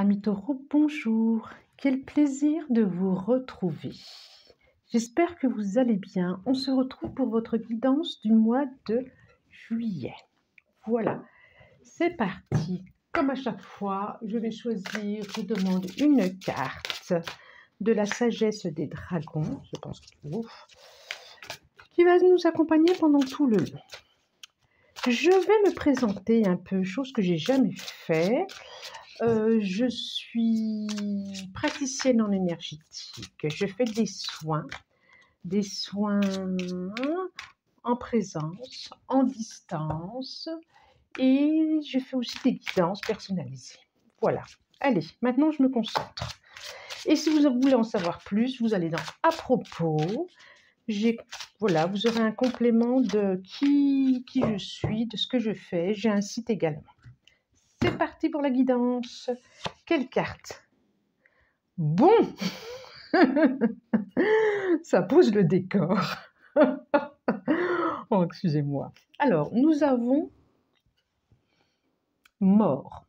Amis taureaux, bonjour. Quel plaisir de vous retrouver. J'espère que vous allez bien. On se retrouve pour votre guidance du mois de juillet. Voilà, c'est parti. Comme à chaque fois, je vais choisir, je demande une carte de la sagesse des dragons, je pense qui va nous accompagner pendant tout le long. Je vais me présenter un peu, chose que j'ai jamais fait. Je suis praticienne en énergétique. Je fais des soins en présence, en distance, et je fais aussi des guidances personnalisées. Voilà. Allez, maintenant je me concentre. Et si vous voulez en savoir plus, vous allez dans à propos. Voilà, vous aurez un complément de qui je suis, de ce que je fais. J'ai un site également. C'est parti pour la guidance. Quelle carte? Bon, ça pose le décor. Oh, excusez-moi. Alors, nous avons mort.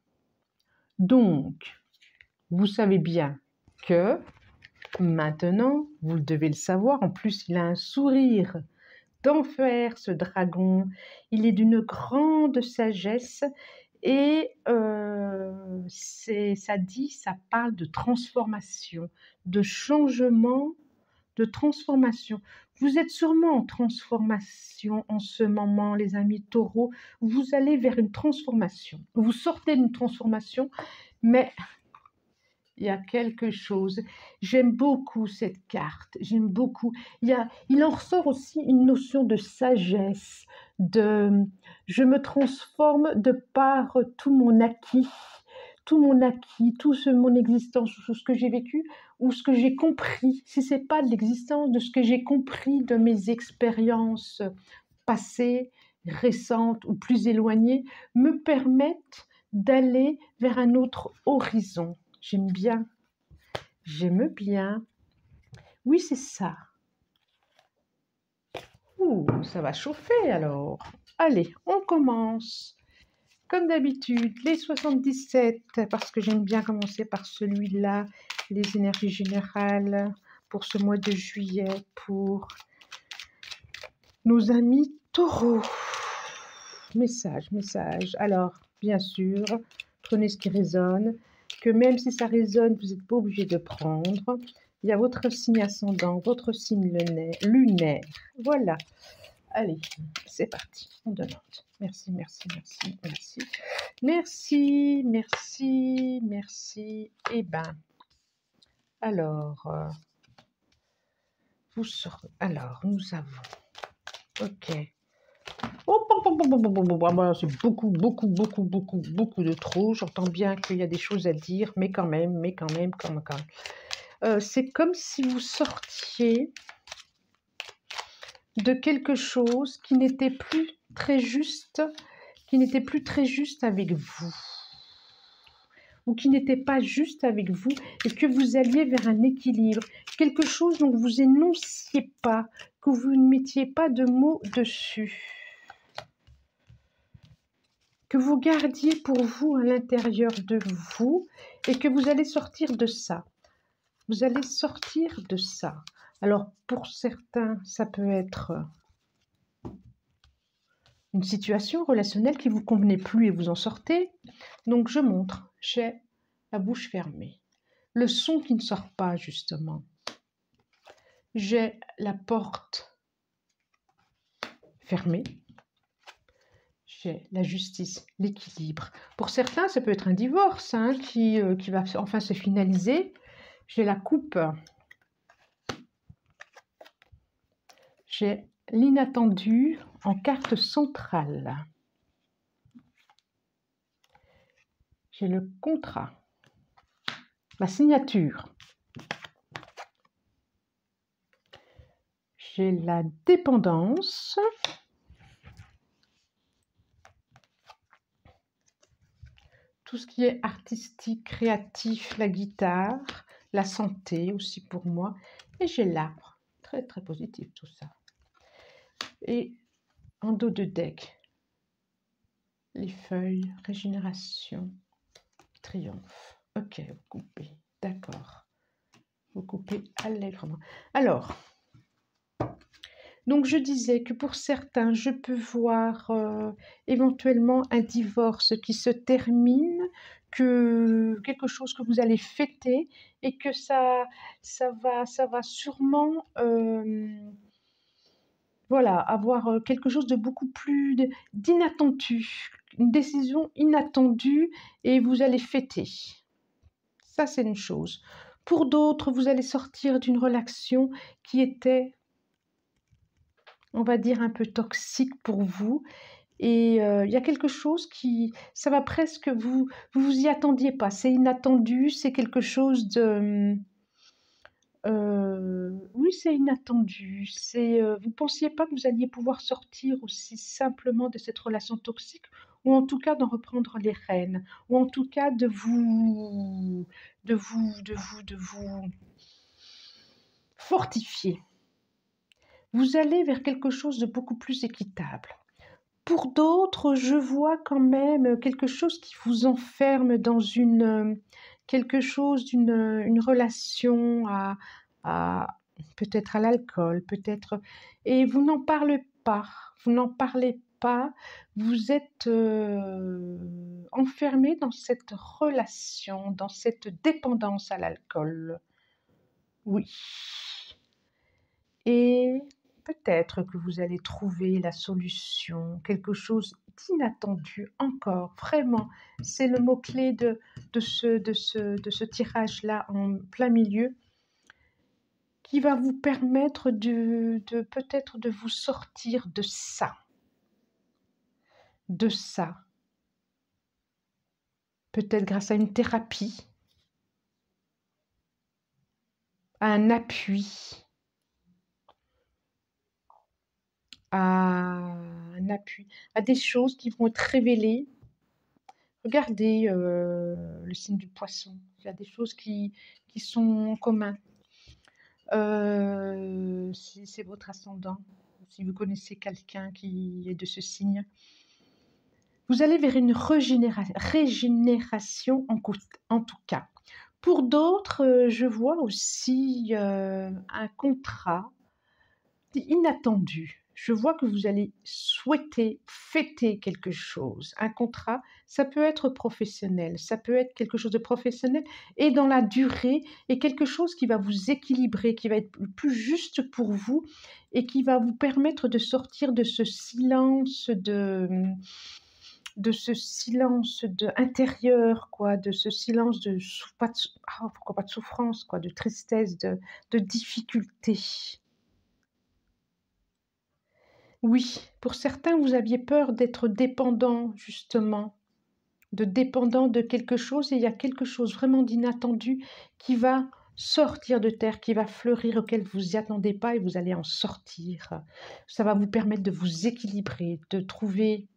Donc, vous savez bien que maintenant, vous devez le savoir, en plus, il a un sourire d'enfer, ce dragon. Il est d'une grande sagesse et ça parle de transformation, de changement, de transformation. Vous êtes sûrement en transformation en ce moment, les amis taureaux. Vous allez vers une transformation. Vous sortez d'une transformation, mais il y a quelque chose. J'aime beaucoup cette carte. J'aime beaucoup. Il en ressort aussi une notion de sagesse, je me transforme de par tout mon acquis, mon existence, tout ce que j'ai vécu ou ce que j'ai compris. Si c'est pas de l'existence, de ce que j'ai compris de mes expériences passées, récentes ou plus éloignées, me permettent d'aller vers un autre horizon. J'aime bien. Oui, c'est ça. Ouh, ça va chauffer alors. Allez, on commence. Comme d'habitude, les 77, parce que j'aime bien commencer par celui-là, les énergies générales pour ce mois de juillet, pour nos amis taureaux. Message. Alors, bien sûr, prenez ce qui résonne, que même si ça résonne, vous n'êtes pas obligé de prendre. Il y a votre signe ascendant, votre signe lunaire. Voilà. Allez, c'est parti. On demande. Merci. Eh ben, alors, nous avons. Ok. C'est beaucoup de trop. J'entends bien qu'il y a des choses à dire, mais quand même. C'est comme si vous sortiez de quelque chose qui n'était plus très juste, avec vous, ou qui n'était pas juste avec vous, et que vous alliez vers un équilibre, quelque chose dont vous énonciez pas, que vous ne mettiez pas de mots dessus, que vous gardiez pour vous à l'intérieur de vous, et que vous allez sortir de ça. Vous allez sortir de ça. Alors, pour certains, ça peut être une situation relationnelle qui ne vous convenait plus et vous en sortez. Donc, je montre. J'ai la bouche fermée. Le son qui ne sort pas, justement. J'ai la porte fermée. J'ai la justice, l'équilibre. Pour certains, ça peut être un divorce qui va enfin se finaliser. J'ai la coupe. J'ai l'inattendu en carte centrale. J'ai le contrat. La signature. J'ai la dépendance. Tout ce qui est artistique, créatif, la guitare, la santé aussi pour moi. Et j'ai l'arbre. Très, très positif tout ça. Et en dos de deck, les feuilles, régénération, triomphe. Ok, vous coupez. D'accord. Vous coupez allègrement. Alors, donc je disais que pour certains, je peux voir éventuellement un divorce qui se termine, que quelque chose que vous allez fêter et que ça va sûrement voilà, avoir quelque chose de beaucoup plus d'inattendu, une décision inattendue et vous allez fêter. Ça, c'est une chose. Pour d'autres, vous allez sortir d'une relation qui était, on va dire, un peu toxique pour vous. Et il y a quelque chose qui, ça va presque, vous y attendiez pas. C'est inattendu, c'est quelque chose de, oui, c'est inattendu. C'est, vous pensiez pas que vous alliez pouvoir sortir aussi simplement de cette relation toxique, ou en tout cas d'en reprendre les rênes, ou en tout cas de vous fortifier. Vous allez vers quelque chose de beaucoup plus équitable. Pour d'autres, je vois quand même quelque chose qui vous enferme dans quelque chose une relation à peut-être à l'alcool, peut-être, et vous n'en parlez pas. Vous n'en parlez pas. Vous êtes enfermé dans cette relation, dans cette dépendance à l'alcool. Oui. Et peut-être que vous allez trouver la solution, quelque chose d'inattendu encore, vraiment. C'est le mot-clé de ce tirage-là en plein milieu qui va vous permettre de peut-être de vous sortir de ça. De ça. Peut-être grâce à une thérapie, à un appui, à un appui, à des choses qui vont être révélées. Regardez le signe du poisson. Il y a des choses qui sont en commun. Si c'est votre ascendant, si vous connaissez quelqu'un qui est de ce signe, vous allez vers une régénération en tout cas. Pour d'autres, je vois aussi un contrat inattendu. Je vois que vous allez souhaiter fêter quelque chose. Un contrat, ça peut être professionnel, ça peut être quelque chose de professionnel et dans la durée, et quelque chose qui va vous équilibrer, qui va être plus juste pour vous et qui va vous permettre de sortir de ce silence intérieur, quoi, de ce silence pourquoi pas de souffrance, quoi, de tristesse, de difficulté. Oui, pour certains, vous aviez peur d'être dépendant, justement, de dépendant de quelque chose, et il y a quelque chose vraiment d'inattendu qui va sortir de terre, qui va fleurir, auquel vous n'y attendez pas, et vous allez en sortir. Ça va vous permettre de vous équilibrer, de trouver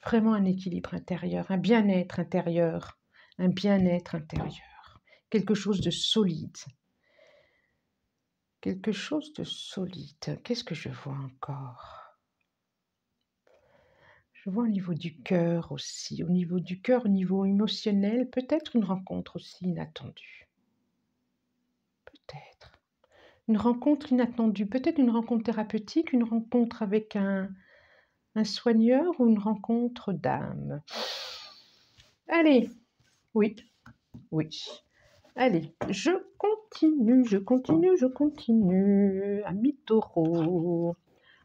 vraiment un équilibre intérieur, un bien-être intérieur, quelque chose de solide. Quelque chose de solide. Qu'est-ce que je vois encore ? Je vois au niveau du cœur aussi, au niveau du cœur, au niveau émotionnel, peut-être une rencontre aussi inattendue. Peut-être. Une rencontre inattendue, peut-être une rencontre thérapeutique, une rencontre avec un soigneur ou une rencontre d'âme. Allez, oui, oui. Allez, je continue. Amis taureaux.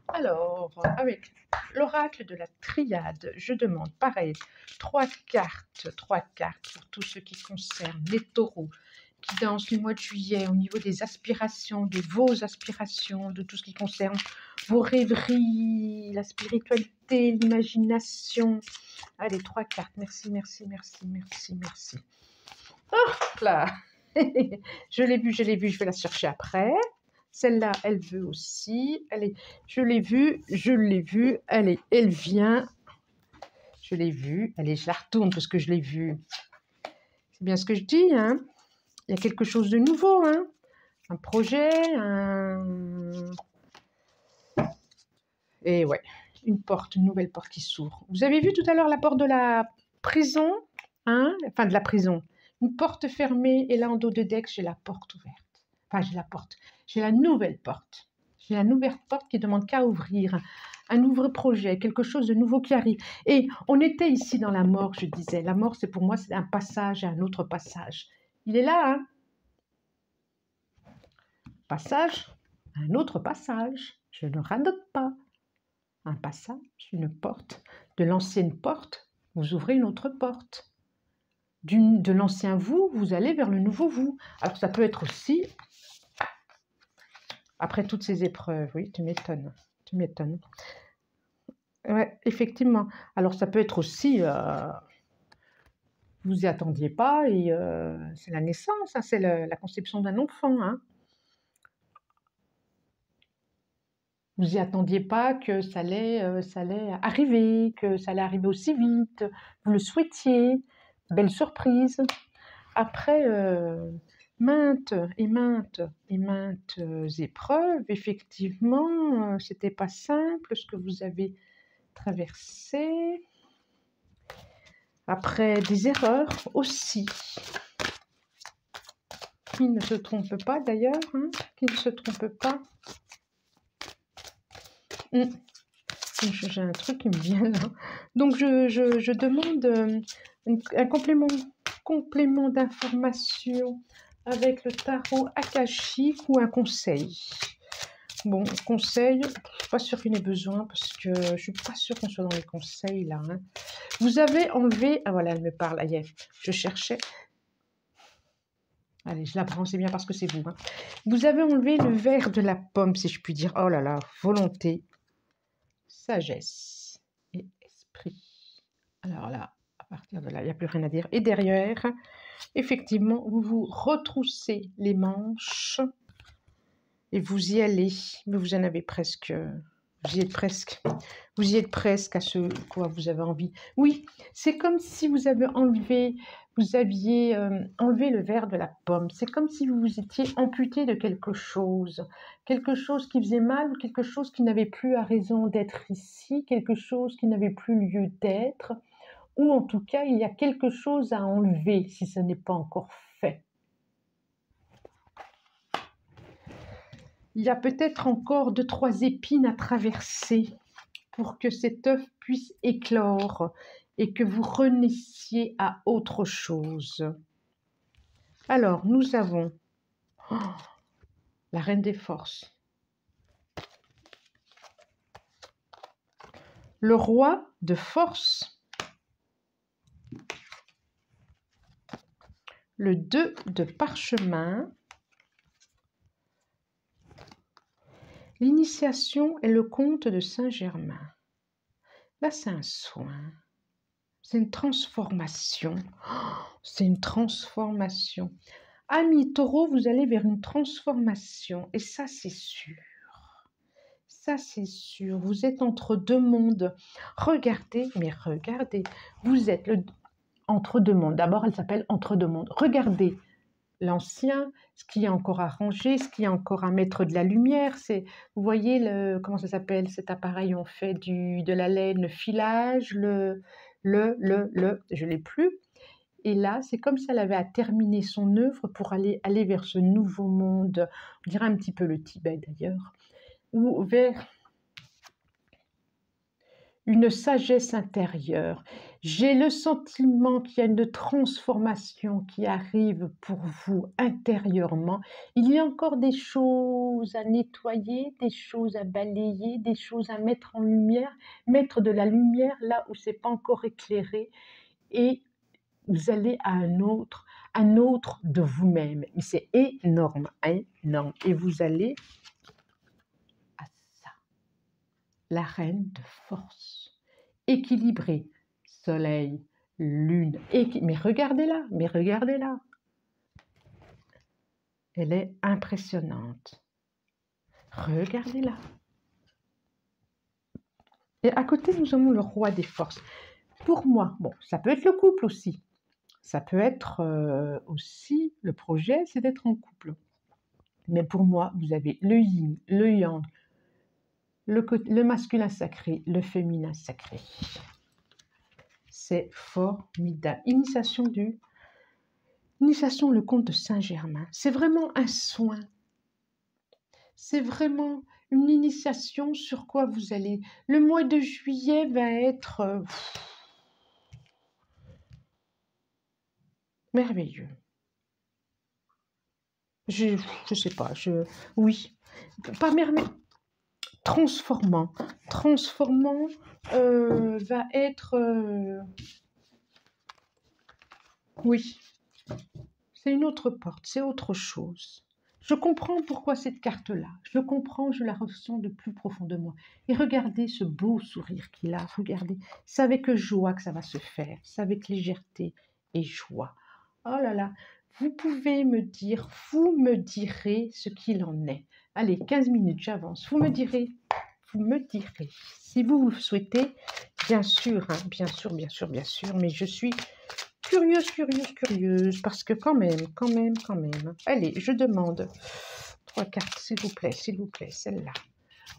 Alors, avec l'oracle de la triade, je demande pareil, trois cartes pour tout ce qui concerne les taureaux qui dansent le mois de juillet au niveau des aspirations, de vos aspirations, de tout ce qui concerne vos rêveries, la spiritualité, l'imagination. Allez, trois cartes, merci. Oh là, je l'ai vue, je vais la chercher après. Celle-là, elle veut aussi. Allez, je l'ai vue. Allez, elle vient. Je l'ai vue. Allez, je la retourne parce que je l'ai vue. C'est bien ce que je dis, hein. Il y a quelque chose de nouveau, hein. Un projet, Et ouais, une nouvelle porte qui s'ouvre. Vous avez vu tout à l'heure la porte de la prison, hein, enfin de la prison, une porte fermée, et là, en dos de deck, j'ai la porte ouverte. Enfin, j'ai la nouvelle porte. J'ai la nouvelle porte qui demande qu'à ouvrir, un nouveau projet, quelque chose de nouveau qui arrive. Et on était ici dans la mort, je disais. La mort, c'est pour moi, c'est un passage à un autre passage. Il est là, hein? Passage, un autre passage. Je ne radote pas. Un passage, une porte. De l'ancienne porte, vous ouvrez une autre porte. De l'ancien vous, vous allez vers le nouveau vous. Alors ça peut être aussi, après toutes ces épreuves, oui, tu m'étonnes, tu m'étonnes. Ouais, effectivement. Alors ça peut être aussi, vous y attendiez pas, et c'est la naissance, hein, c'est la conception d'un enfant, hein. Vous y attendiez pas que ça allait arriver, que ça allait arriver aussi vite. Vous le souhaitiez. Belle surprise. Après maintes épreuves, effectivement, c'était pas simple ce que vous avez traversé. Après des erreurs aussi. Qui ne se trompe pas d'ailleurs, hein, qui ne se trompe pas. J'ai un truc qui me vient là. Donc je demande un complément d'information avec le tarot akashique ou un conseil. Bon, conseil, je ne suis pas sûre qu'il y ait besoin parce que je ne suis pas sûre qu'on soit dans les conseils là, hein. Vous avez enlevé, ah voilà, elle me parle, aïe, je cherchais. Allez, je la prends, c'est bien parce que c'est vous, hein. Vous avez enlevé le verre de la pomme, si je puis dire. Oh là là, volonté, sagesse et esprit. Alors là, à partir de là, il n'y a plus rien à dire. Et derrière, effectivement, vous vous retroussez les manches et vous y allez. Mais vous en avez presque... Vous y êtes presque. Vous y êtes presque à ce quoi vous avez envie. Oui, c'est comme si vous aviez enlevé le verre de la pomme. C'est comme si vous vous étiez amputé de quelque chose qui faisait mal, ou quelque chose qui n'avait plus à raison d'être ici, quelque chose qui n'avait plus lieu d'être, ou en tout cas, il y a quelque chose à enlever si ce n'est pas encore fait. Il y a peut-être encore 2-3 épines à traverser pour que cet œuf puisse éclore et que vous renaissiez à autre chose. Alors, nous avons la Reine des Forces, le Roi de Force, le 2 de Parchemin, l'initiation et le comte de Saint-Germain. Là, c'est un soin, c'est une transformation. C'est une transformation. Amis taureaux, vous allez vers une transformation, et ça, c'est sûr. Ça, c'est sûr. Vous êtes entre deux mondes. Regardez, mais regardez, vous êtes entre deux mondes. D'abord, elle s'appelle Entre deux mondes. Regardez l'ancien, ce qu'il y a encore à ranger, ce qu'il y a encore à mettre de la lumière. Vous voyez, comment ça s'appelle cet appareil? On fait de la laine filage, je ne l'ai plus. Et là, c'est comme si elle avait à terminer son œuvre pour aller vers ce nouveau monde, on dirait un petit peu le Tibet d'ailleurs, ou vers une sagesse intérieure. J'ai le sentiment qu'il y a une transformation qui arrive pour vous intérieurement. Il y a encore des choses à nettoyer, des choses à balayer, des choses à mettre en lumière, mettre de la lumière là où c'est pas encore éclairé, et vous allez à un autre de vous-même. Mais c'est énorme, énorme. Et vous allez à ça. La reine de force. Équilibrée. Soleil, lune. Mais regardez-la, mais regardez-la. Elle est impressionnante. Regardez-la. Et à côté, nous avons le roi des forces. Pour moi, bon, ça peut être le couple aussi. Ça peut être aussi, le projet, c'est d'être en couple. Mais pour moi, vous avez le yin, le yang, le masculin sacré, le féminin sacré. C'est formidable. Initiation Initiation, le comte de Saint-Germain. C'est vraiment un soin. C'est vraiment une initiation sur quoi vous allez. Le mois de juillet va être merveilleux. Je sais pas, oui, pas merveilleux. Transformant. Transformant va être... oui, c'est une autre porte, c'est autre chose. Je comprends pourquoi cette carte-là. Je le comprends, je la ressens de plus profond de moi. Et regardez ce beau sourire qu'il a. Regardez, c'est avec joie que ça va se faire. C'est avec légèreté et joie. Oh là là, vous pouvez me dire, vous me direz ce qu'il en est. Allez, 15 minutes, j'avance. Vous me direz, si vous le souhaitez, bien sûr, hein, bien sûr, mais je suis curieuse, parce que quand même. Allez, je demande 3 cartes, s'il vous plaît, celle-là.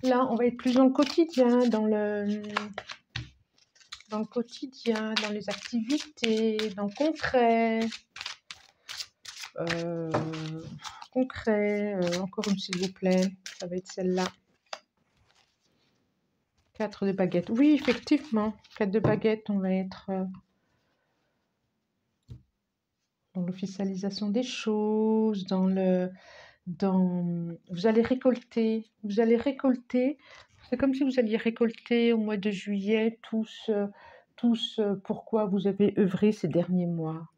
Là, on va être plus dans le quotidien, dans le quotidien, dans les activités, dans le concret. Encore une, s'il vous plaît, ça va être celle-là. 4 de baguettes. Oui, effectivement, 4 de baguettes, on va être dans l'officialisation des choses, vous allez récolter. C'est comme si vous alliez récolter au mois de juillet tous pourquoi vous avez œuvré ces derniers mois.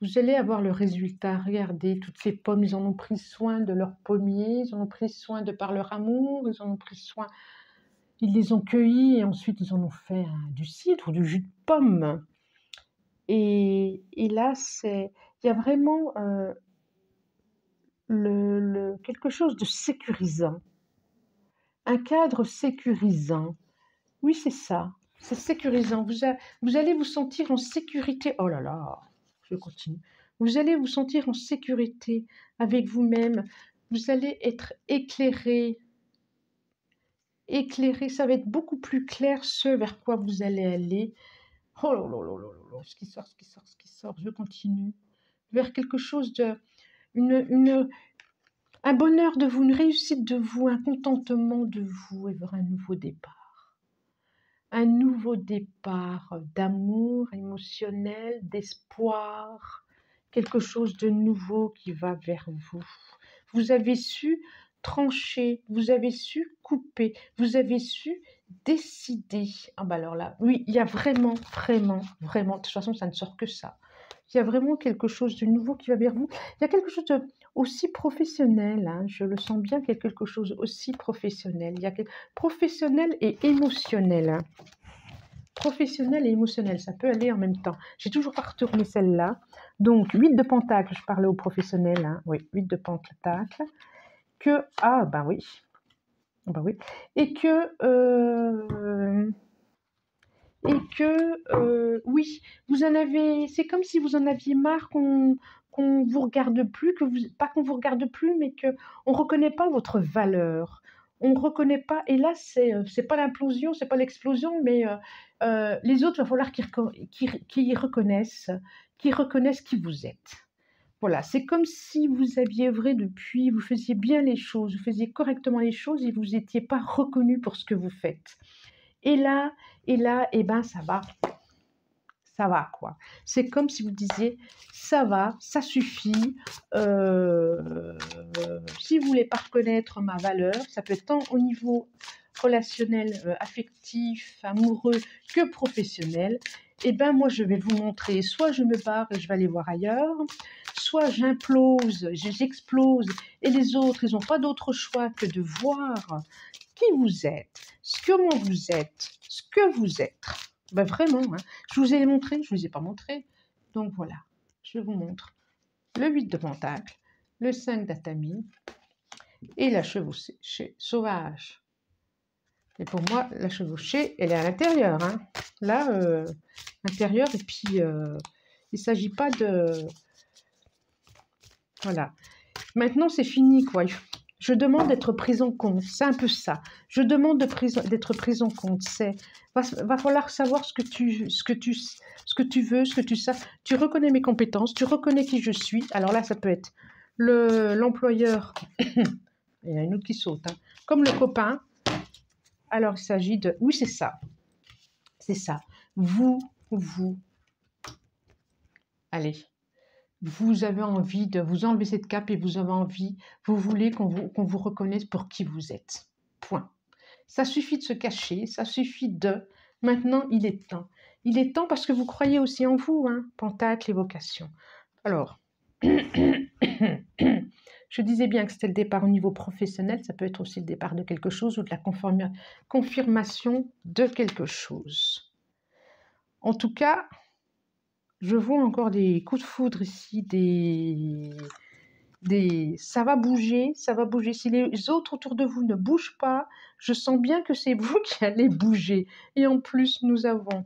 Vous allez avoir le résultat. Regardez, toutes ces pommes, ils en ont pris soin de leurs pommiers, ils en ont pris soin de par leur amour, ils en ont pris soin, ils les ont cueillis et ensuite ils en ont fait du cidre ou du jus de pomme. Et là, il y a vraiment quelque chose de sécurisant, un cadre sécurisant. Oui, c'est ça, c'est sécurisant. Vous allez vous sentir en sécurité. Oh là là, je continue. Vous allez vous sentir en sécurité avec vous-même. Vous allez être éclairé. Ça va être beaucoup plus clair ce vers quoi vous allez aller. Oh là là là là là, ce qui sort, je continue. Vers quelque chose de... un bonheur de vous, une réussite de vous, un contentement de vous et vers un nouveau départ. Un nouveau départ d'amour émotionnel, d'espoir, quelque chose de nouveau qui va vers vous. Vous avez su trancher, vous avez su couper, vous avez su décider. Ah bah alors là, oui, il y a vraiment, de toute façon, ça ne sort que ça. Il y a vraiment quelque chose de nouveau qui va vers vous. Il y a quelque chose de aussi professionnel, hein, je le sens bien qu'il y a quelque chose aussi professionnel. Il y a professionnel et émotionnel. Hein. Professionnel et émotionnel, ça peut aller en même temps. J'ai toujours pas retourné celle-là. Donc, 8 de pentacles, je parlais au professionnel. Hein. Oui, 8 de pentacles. Ah, bah oui. Et oui, vous en avez, c'est comme si vous en aviez marre qu'on vous regarde plus, pas qu'on vous regarde plus, mais qu'on ne reconnaît pas votre valeur. On ne reconnaît pas, et là, c'est pas l'implosion, c'est pas l'explosion, mais les autres, il va falloir qu'ils reconnaissent qui vous êtes. Voilà, c'est comme si vous aviez œuvré depuis, vous faisiez bien les choses, vous faisiez correctement les choses et vous n'étiez pas reconnu pour ce que vous faites. Et là, eh ben, ça va quoi. C'est comme si vous disiez, ça va, ça suffit. Si vous voulez pas reconnaître ma valeur, ça peut être tant au niveau relationnel, affectif, amoureux que professionnel. Eh ben moi je vais vous montrer, soit je me barre et je vais aller voir ailleurs, soit j'implose, j'explose, et les autres, ils n'ont pas d'autre choix que de voir qui vous êtes, comment vous êtes, ce que vous êtes. Ben vraiment, hein. Je vous ai montré, je ne vous ai pas montré. Donc voilà, je vous montre le 8 de Pentacle, le 5 d'Atami et la chevauchée sauvage. Et pour moi, la chevauchée, elle est à l'intérieur. Hein. Là, l'intérieur, et puis il ne s'agit pas de... Voilà. Maintenant, c'est fini, quoi. Je demande d'être prise en compte. C'est un peu ça. Je demande d'être prise en compte. Va falloir savoir ce que tu veux, ce que tu sais. Tu reconnais mes compétences, tu reconnais qui je suis. Alors là, ça peut être l'employeur. Il y en a une autre qui saute. Hein. Comme le copain. Alors, il s'agit de... Oui, c'est ça. C'est ça. Vous. Allez. Vous avez envie de vous enlever cette cape et vous avez envie, vous voulez qu'on vous reconnaisse pour qui vous êtes. Point. Ça suffit de se cacher, ça suffit de... Maintenant, il est temps. Il est temps parce que vous croyez aussi en vous, hein, Pentacle et vocation. Alors, je disais bien que c'était le départ au niveau professionnel, ça peut être aussi le départ de quelque chose ou de la confirmation de quelque chose. En tout cas, je vois encore des coups de foudre ici, ça va bouger, ça va bouger. Si les autres autour de vous ne bougent pas, je sens bien que c'est vous qui allez bouger. Et en plus, nous avons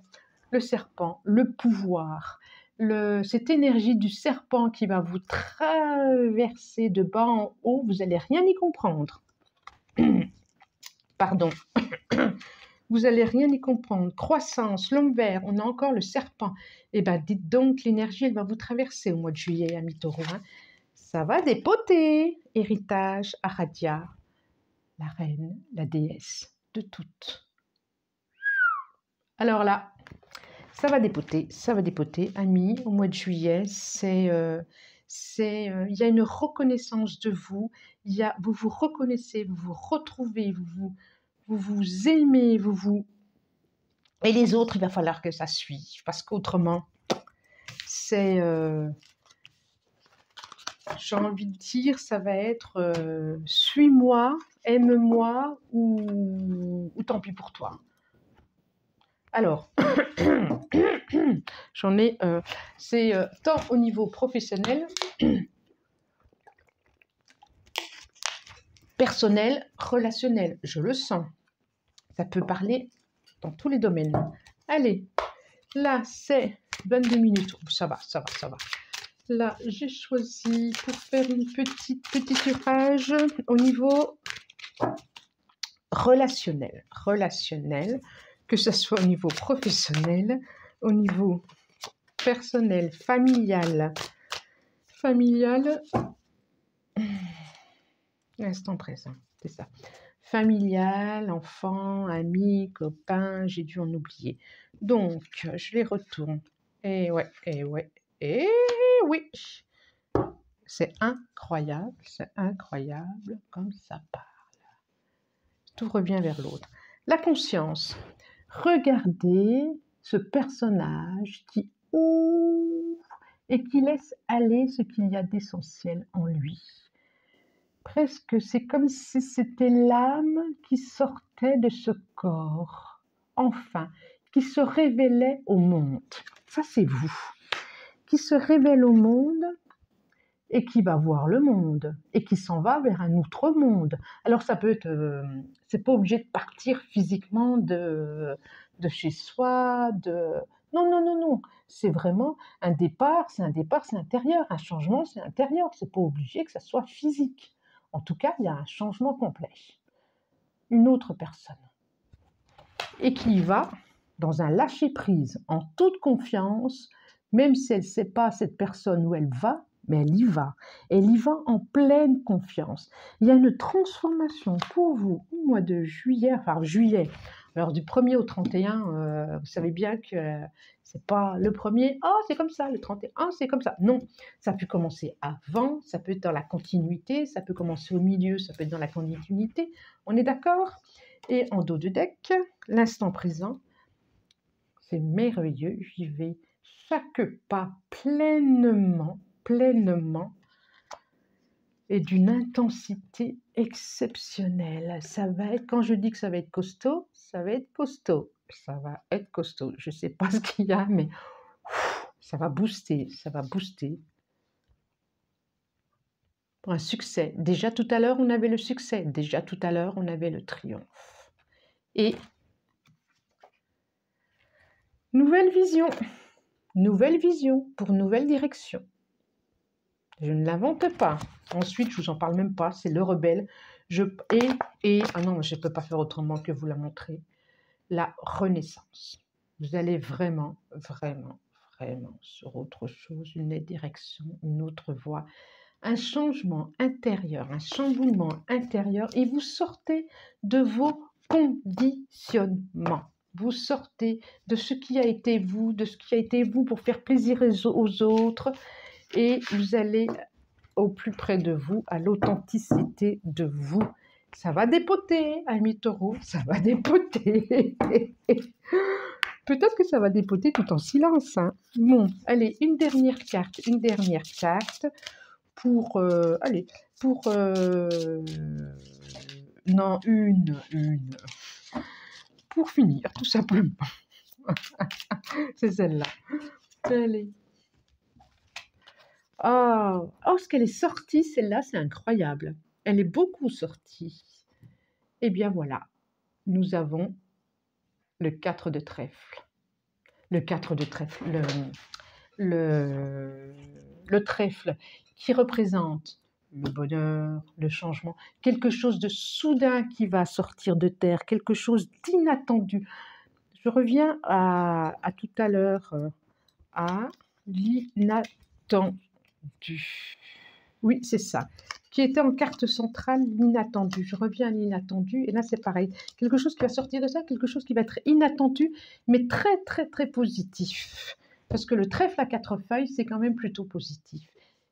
le serpent, le pouvoir, cette énergie du serpent qui va vous traverser de bas en haut, vous n'allez rien y comprendre. Pardon. Vous n'allez rien y comprendre. Croissance, l'envers, on a encore le serpent. Eh bien, dites donc, l'énergie, elle va vous traverser au mois de juillet, amis taureaux. Hein. Ça va dépoter. Héritage, Aradia, la reine, la déesse de toutes. Alors là, ça va dépoter, amis, au mois de juillet. Il y a une reconnaissance de vous. Vous vous reconnaissez, vous vous retrouvez, vous vous aimez, Et les autres, il va falloir que ça suive, parce qu'autrement, c'est... j'ai envie de dire, ça va être suis-moi, aime-moi, ou tant pis pour toi. Alors, j'en ai... c'est tant au niveau professionnel, personnel, relationnel, je le sens. Ça peut parler dans tous les domaines. Allez, là, c'est 22 minutes. Ça va. Là, j'ai choisi pour faire une petit tirage au niveau relationnel. Que ce soit au niveau professionnel, au niveau personnel, familial. L'instant présent, c'est ça. Familial, enfant, ami, copain, j'ai dû en oublier. Donc, je les retourne. Et oui. C'est incroyable comme ça parle. Tout revient vers l'autre. La conscience. Regardez ce personnage qui ouvre et qui laisse aller ce qu'il y a d'essentiel en lui. Presque, c'est comme si c'était l'âme qui sortait de ce corps, enfin, qui se révélait au monde. Ça, c'est vous. Qui se révèle au monde et qui va voir le monde et qui s'en va vers un autre monde. Alors, ça peut être... c'est pas obligé de partir physiquement de chez soi, Non. C'est vraiment un départ, c'est intérieur. Un changement, c'est intérieur. C'est pas obligé que ça soit physique. En tout cas, il y a un changement complet. Une autre personne. Et qui va dans un lâcher-prise, en toute confiance, même si elle ne sait pas cette personne où elle va, mais elle y va. Elle y va en pleine confiance. Il y a une transformation pour vous au mois de juillet, Alors du 1er au 31, vous savez bien que c'est pas le 1er, oh c'est comme ça, le 31, c'est comme ça. Non, ça peut commencer avant, ça peut être dans la continuité, ça peut commencer au milieu, ça peut être dans la continuité. On est d'accord? Et en dos de deck, l'instant présent, c'est merveilleux, j'y vais chaque pas pleinement et d'une intensité exceptionnelle. Ça va être, quand je dis que ça va être costaud, ça va être costaud. Je ne sais pas ce qu'il y a, mais ça va booster. Pour un succès. Déjà tout à l'heure, on avait le succès. Déjà tout à l'heure, on avait le triomphe. Et nouvelle vision pour nouvelle direction. Je ne l'invente pas. Ensuite, je vous en parle même pas, c'est le rebelle. Ah non, je ne peux pas faire autrement que vous la montrer. La renaissance. Vous allez vraiment, vraiment, vraiment sur autre chose, une direction, une autre voie, un changement intérieur, un chamboulement intérieur et vous sortez de vos conditionnements. Vous sortez de ce qui a été vous, de ce qui a été vous pour faire plaisir aux autres et vous allez au plus près de vous, à l'authenticité de vous. Ça va dépoter, ami taureau, ça va dépoter. Peut-être que ça va dépoter tout en silence. Hein. Bon, allez, une dernière carte pour, non, pour finir, tout simplement. C'est celle-là. Allez. Oh, ce qu'elle est sortie, celle-là, c'est incroyable. Elle est beaucoup sortie. Eh bien voilà, nous avons le 4 de trèfle. Le 4 de trèfle, le trèfle qui représente le bonheur, le changement, quelque chose de soudain qui va sortir de terre, quelque chose d'inattendu. Je reviens à tout à l'heure, à l'inattendu. Oui, c'est ça. Qui était en carte centrale, l'inattendu. Je reviens à l'inattendu, et là c'est pareil. Quelque chose qui va sortir de ça, quelque chose qui va être inattendu, mais très très très positif. Parce que le trèfle à 4 feuilles, c'est quand même plutôt positif.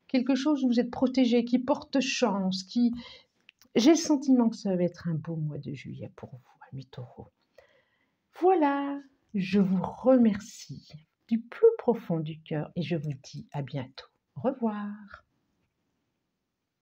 Quelque chose où vous êtes protégé, qui porte chance, qui... J'ai le sentiment que ça va être un beau mois de juillet pour vous, amis taureaux. Voilà, je vous remercie du plus profond du cœur et je vous dis à bientôt. Au revoir.